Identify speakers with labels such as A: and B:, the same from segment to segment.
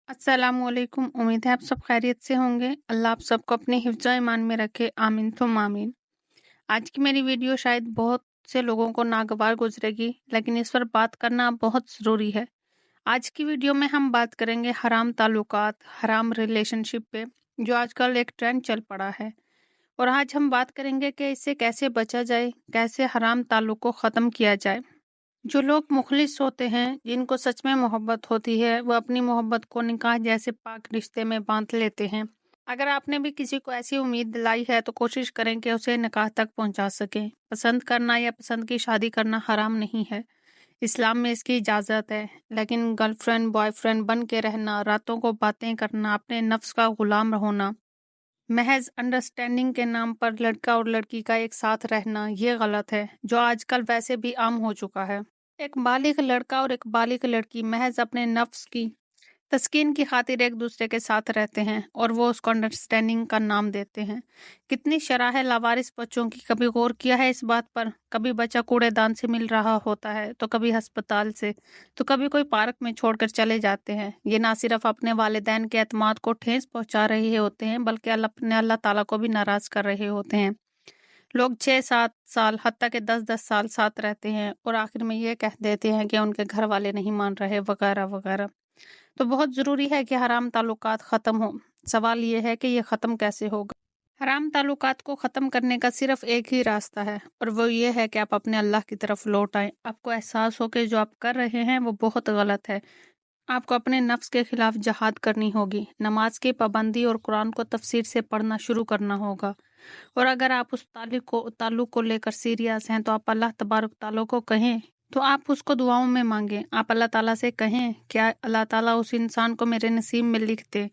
A: अस्सलाम वालेकुम। उम्मीद है आप सब खैरियत से होंगे। अल्लाह आप सबको अपने हिफ्ज़ ईमान में रखे, आमीन तुम आमीन। आज की मेरी वीडियो शायद बहुत से लोगों को नागवार गुजरेगी, लेकिन इस पर बात करना बहुत ज़रूरी है। आज की वीडियो में हम बात करेंगे हराम ताल्लुकात, हराम रिलेशनशिप पे, जो आजकल एक ट्रेंड चल पड़ा है। और आज हम बात करेंगे कि इससे कैसे बचा जाए, कैसे हराम ताल्लुक को ख़त्म किया जाए। जो लोग मुखलिस होते हैं, जिनको सच में मोहब्बत होती है, वो अपनी मोहब्बत को निकाह जैसे पाक रिश्ते में बांध लेते हैं। अगर आपने भी किसी को ऐसी उम्मीद दिलाई है तो कोशिश करें कि उसे निकाह तक पहुंचा सकें। पसंद करना या पसंद की शादी करना हराम नहीं है, इस्लाम में इसकी इजाज़त है। लेकिन गर्लफ्रेंड बॉयफ्रेंड बन के रहना, रातों को बातें करना, अपने नफ्स का गुलाम होना, महज अंडरस्टैंडिंग के नाम पर लड़का और लड़की का एक साथ रहना, ये गलत है, जो आजकल वैसे भी आम हो चुका है। एक बालिग लड़का और एक बालिग लड़की महज अपने नफ्स की तस्कीन की खातिर एक दूसरे के साथ रहते हैं और वो उसको अंडरस्टैंडिंग का नाम देते हैं। कितनी शरह है लावारिस बच्चों की, कभी गौर किया है इस बात पर? कभी बच्चा कूड़ेदान से मिल रहा होता है, तो कभी अस्पताल से, तो कभी कोई पार्क में छोड़कर चले जाते हैं। ये ना सिर्फ अपने वालिदैन के एतमाद को ठेस पहुंचा रहे होते हैं, बल्कि अपने अल्लाह ताला को भी नाराज कर रहे होते हैं। लोग 6-7 साल, हत्ता के 10-10 साल साथ रहते हैं और आखिर में ये कह देते हैं कि उनके घर वाले नहीं मान रहे, वगैरह वगैरह। तो बहुत ज़रूरी है कि हराम ताल्लुकात ख़त्म हो। सवाल ये है कि ये ख़त्म कैसे होगा? हराम ताल्लुकात को ख़त्म करने का सिर्फ एक ही रास्ता है, और वो ये है कि आप अपने अल्लाह की तरफ लौट आएं। आपको एहसास हो कि जो आप कर रहे हैं वो बहुत गलत है। आपको अपने नफ्स के खिलाफ जहाद करनी होगी, नमाज की पाबंदी और कुरान को तफसीर से पढ़ना शुरू करना होगा। और अगर आप उस ताल्लुक को लेकर सीरियस हैं तो आप अल्लाह तबारक ताला को कहें, तो आप उसको दुआओं में मांगें। आप अल्लाह ताला से कहें कि अल्लाह ताला उस इंसान को मेरे नसीब में लिख दे,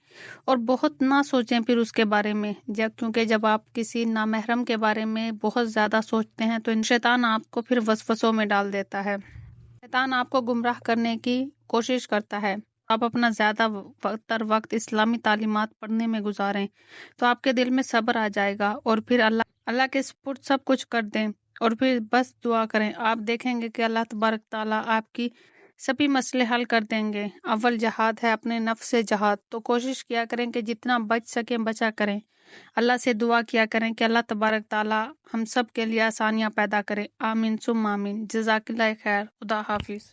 A: और बहुत ना सोचें फिर उसके बारे में, क्योंकि जब आप किसी नामहरम के बारे में बहुत ज़्यादा सोचते हैं तो शैतान आपको फिर वसवसों में डाल देता है। शैतान आपको गुमराह करने की कोशिश करता है। आप अपना ज़्यादा वक्त इस्लामी तालीमात पढ़ने में गुजारें, तो आपके दिल में सब्र आ जाएगा, और फिर अल्लाह अल्लाह के सुपुर्द सब कुछ कर दें, और फिर बस दुआ करें। आप देखेंगे कि अल्लाह तबारक ताला आपकी सभी मसले हल कर देंगे। अव्वल जहाद है अपने नफ्स से जहाद, तो कोशिश किया करें कि जितना बच सकें बचा करें। अल्लाह से दुआ किया करें कि अल्लाह तबारक ताला हम सब के लिए आसानियाँ पैदा करे। आमीन सुम आमीन। जज़ाकिल्लाह खैर। खुदा हाफिज़।